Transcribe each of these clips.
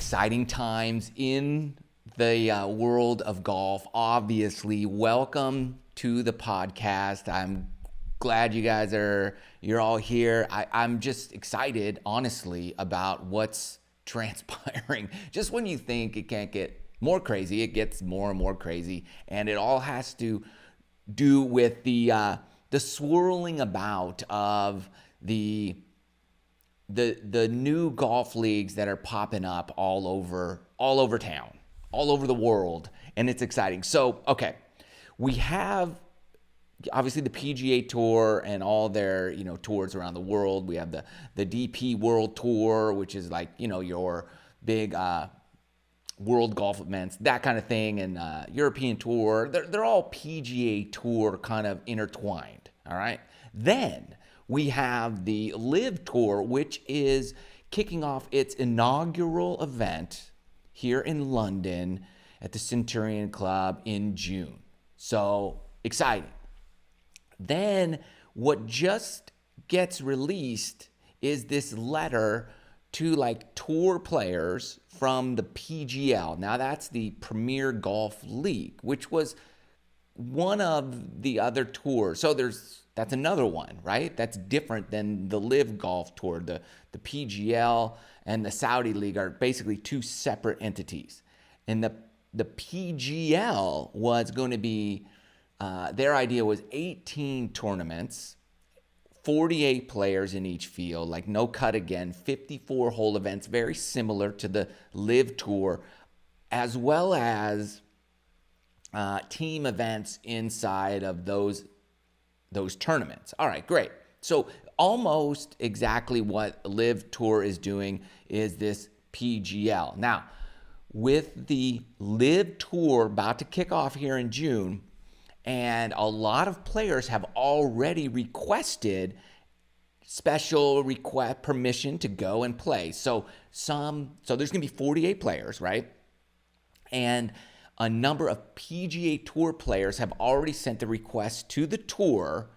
exciting times in the world of golf. Obviously, welcome to the podcast. I'm glad you're all here. I'm just excited, honestly, about what's transpiring. Just when you think it can't get more crazy, it gets more and more crazy, and it all has to do with the swirling about of the new golf leagues that are popping up all over town, all over the world, and it's exciting. So, okay, we have obviously the PGA Tour and all their tours around the world. We have the DP World Tour, which is like your big world golf events, that kind of thing, and European Tour. They're all PGA Tour kind of intertwined. All right, then we have the LIV Tour, which is kicking off its inaugural event here in London at the Centurion Club in June. So exciting. Then what just gets released is this letter to like tour players from the PGL. Now that's the Premier Golf League, which was one of the other tours. So that's another one, right? That's different than the LIV Golf Tour. The PGL and the Saudi League are basically two separate entities. And the PGL was going to be, their idea was 18 tournaments, 48 players in each field, like no cut again, 54 hole events, very similar to the LIV Tour, as well as team events inside of those tournaments. All right, great. So almost exactly what LIV Tour is doing is this PGL. Now, with the LIV Tour about to kick off here in June, and a lot of players have already requested special request permission to go and play. So there's going to be 48 players, right? And a number of PGA Tour players have already sent the request to the tour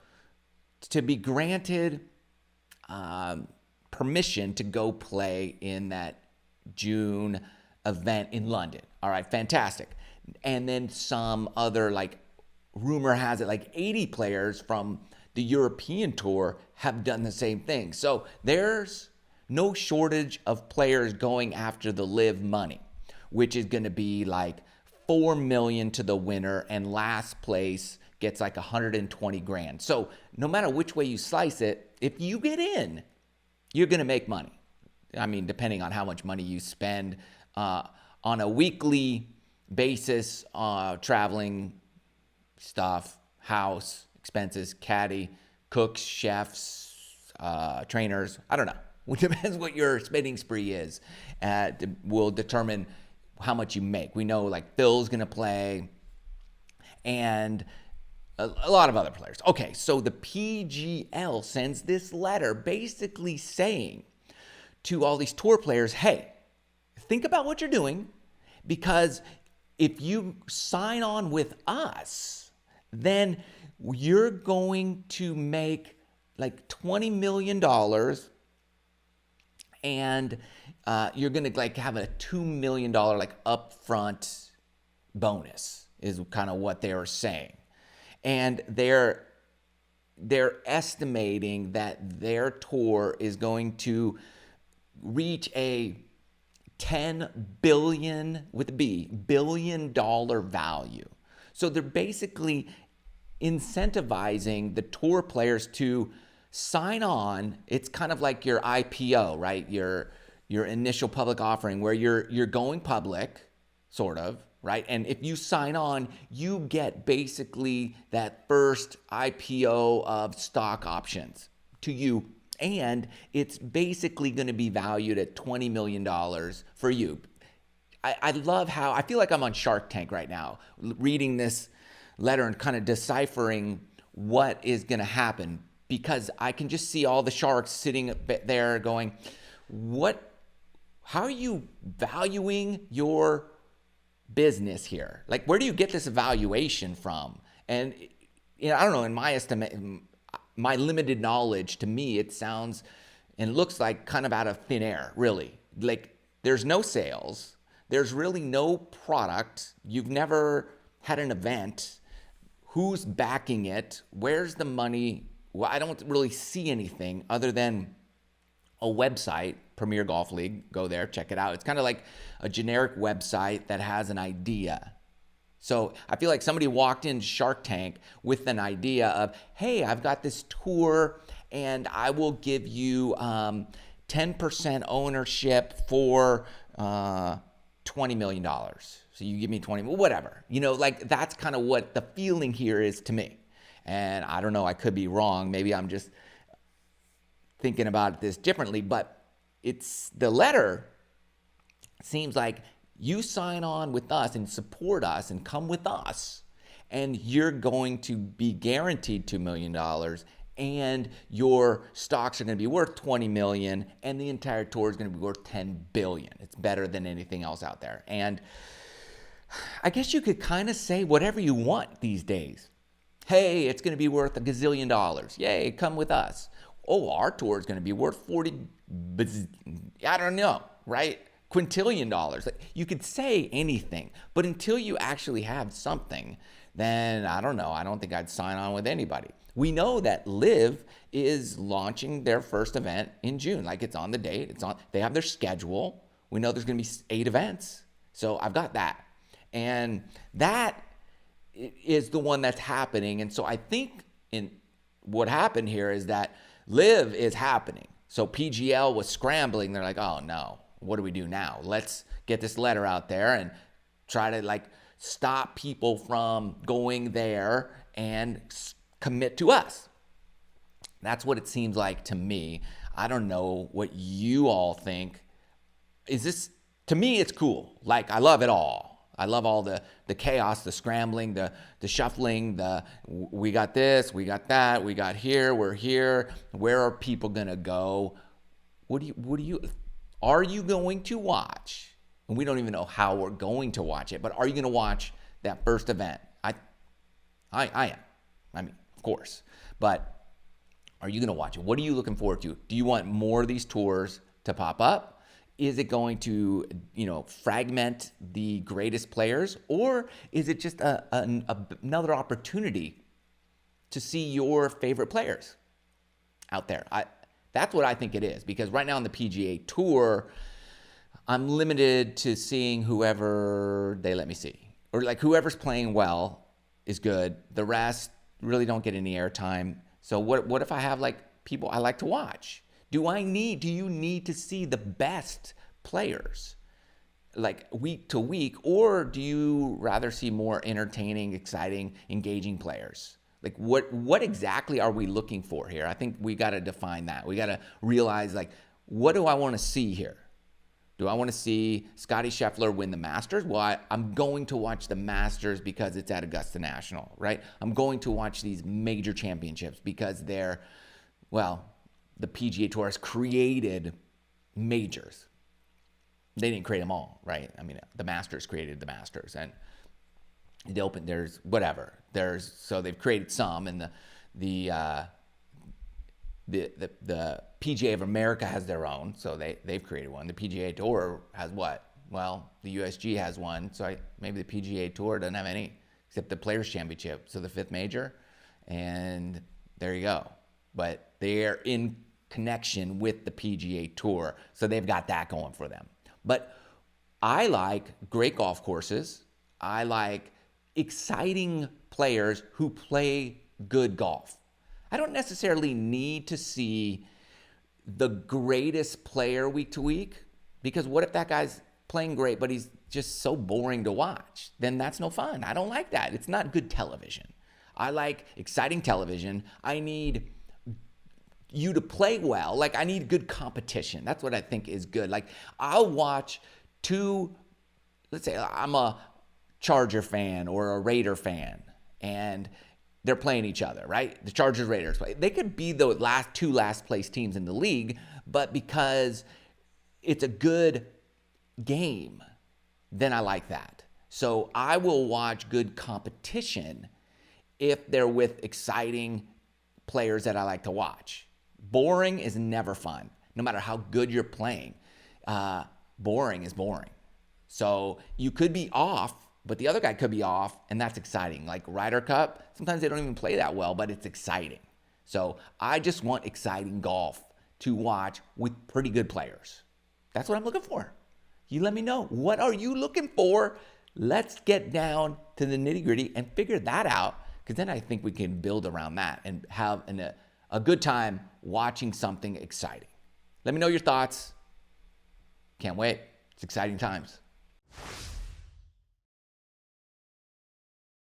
to be granted permission to go play in that June event in London. All right, fantastic. And then some other, like, rumor has it, like 80 players from the European Tour have done the same thing. So there's no shortage of players going after the LIV money, which is going to be like $4 million to the winner, and last place gets like 120 grand. So no matter which way you slice it, if you get in, you're going to make money. I mean, depending on how much money you spend on a weekly basis, traveling, stuff, house, expenses, caddy, cooks, chefs, trainers. I don't know. It depends what your spending spree is. Will determine how much you make. We know like Phil's going to play and a lot of other players. Okay, so the PGL sends this letter basically saying to all these tour players, hey, think about what you're doing, because if you sign on with us, then you're going to make like $20 million, and you're going to like have a $2 million like upfront bonus is kind of what they were saying. And they're estimating that their tour is going to reach a $10 billion with a B, $billion value. So they're basically incentivizing the tour players to sign on. It's kind of like your IPO, right? Your initial public offering, where you're going public, sort of, right? And if you sign on, you get basically that first IPO of stock options to you, and it's basically going to be valued at $20 million for you. I love how, I feel like I'm on Shark Tank right now, reading this letter and kind of deciphering what is going to happen, because I can just see all the sharks sitting there going, how are you valuing your business here? Like, where do you get this valuation from? And I don't know, in my estimate, my limited knowledge, to me it sounds and looks like kind of out of thin air, really. Like, There's no sales. There's really no product. You've never had an event. Who's backing it? Where's the money? Well, I don't really see anything other than a website, Premier Golf League. Go there, check it out. It's kind of like a generic website that has an idea. So I feel like somebody walked in Shark Tank with an idea of, hey, I've got this tour and I will give you 10% ownership for $20 million. So you give me 20, whatever. Like that's kind of what the feeling here is to me. And I don't know, I could be wrong. Maybe I'm just thinking about this differently, but it's the letter seems like you sign on with us and support us and come with us, and you're going to be guaranteed $2 million, and your stocks are going to be worth $20 million, and the entire tour is going to be worth $10 billion. It's better than anything else out there. And I guess you could kind of say whatever you want these days. Hey, it's going to be worth $1 gazillion. Yay, come with us. Oh, our tour is going to be worth I don't know, right? Quintillion dollars. You could say anything, but until you actually have something, then I don't know. I don't think I'd sign on with anybody. We know that LIV is launching their first event in June. Like it's on the date. They have their schedule. We know there's going to be 8 events. So I've got that. And that is the one that's happening. And so I think what happened here is that LIV is happening. So PGL was scrambling. They're like, oh no, what do we do now? Let's get this letter out there and try to stop people from going there and commit to us. That's what it seems like to me. I don't know what you all think. To me, it's cool. I love it all. I love all the chaos, the scrambling, the shuffling, we got this, we got that, we got here, we're here. Where are people gonna go? Are you going to watch? And we don't even know how we're going to watch it, but are you gonna watch that first event? I am. I mean, of course. But are you gonna watch it? What are you looking forward to? Do you want more of these tours to pop up? Is it going to, fragment the greatest players, or is it just another opportunity to see your favorite players out there? That's what I think it is, because right now on the PGA Tour, I'm limited to seeing whoever they let me see, or whoever's playing well is good. The rest really don't get any airtime. So what if I have people I like to watch? Do you need to see the best players week to week, or do you rather see more entertaining, exciting, engaging players? What exactly are we looking for here? I think we got to define that. We got to realize what do I want to see here? Do I want to see Scottie Scheffler win the Masters? Well, I'm going to watch the Masters because it's at Augusta National, right? I'm going to watch these major championships because the PGA Tour has created majors. They didn't create them all, right? I mean, the Masters created the Masters, and the Open, so they've created some, and the PGA of America has their own, so they've created one. The PGA Tour has what? Well, the USG has one, so maybe the PGA Tour doesn't have any, except the Players Championship, so the 5th major, and there you go. But they're in connection with the PGA Tour, so they've got that going for them. But I like great golf courses. I like exciting players who play good golf. I don't necessarily need to see the greatest player week to week, because what if that guy's playing great, but he's just so boring to watch? Then that's no fun. I don't like that. It's not good television. I like exciting television. I need you to play well. I need good competition. That's what I think is good. I'll watch let's say I'm a Charger fan or a Raider fan, and they're playing each other, right? The Chargers, Raiders play. They could be the last place teams in the league, but because it's a good game, then I like that. So I will watch good competition if they're with exciting players that I like to watch. Boring is never fun, no matter how good you're playing. boring is boring. So you could be off, but the other guy could be off, and that's exciting. Like Ryder Cup, sometimes they don't even play that well, but it's exciting. So I just want exciting golf to watch with pretty good players. That's what I'm looking for. You let me know. What are you looking for? Let's get down to the nitty-gritty and figure that out, because then I think we can build around that and have a good time watching something exciting. Let me know your thoughts. Can't wait. It's exciting times.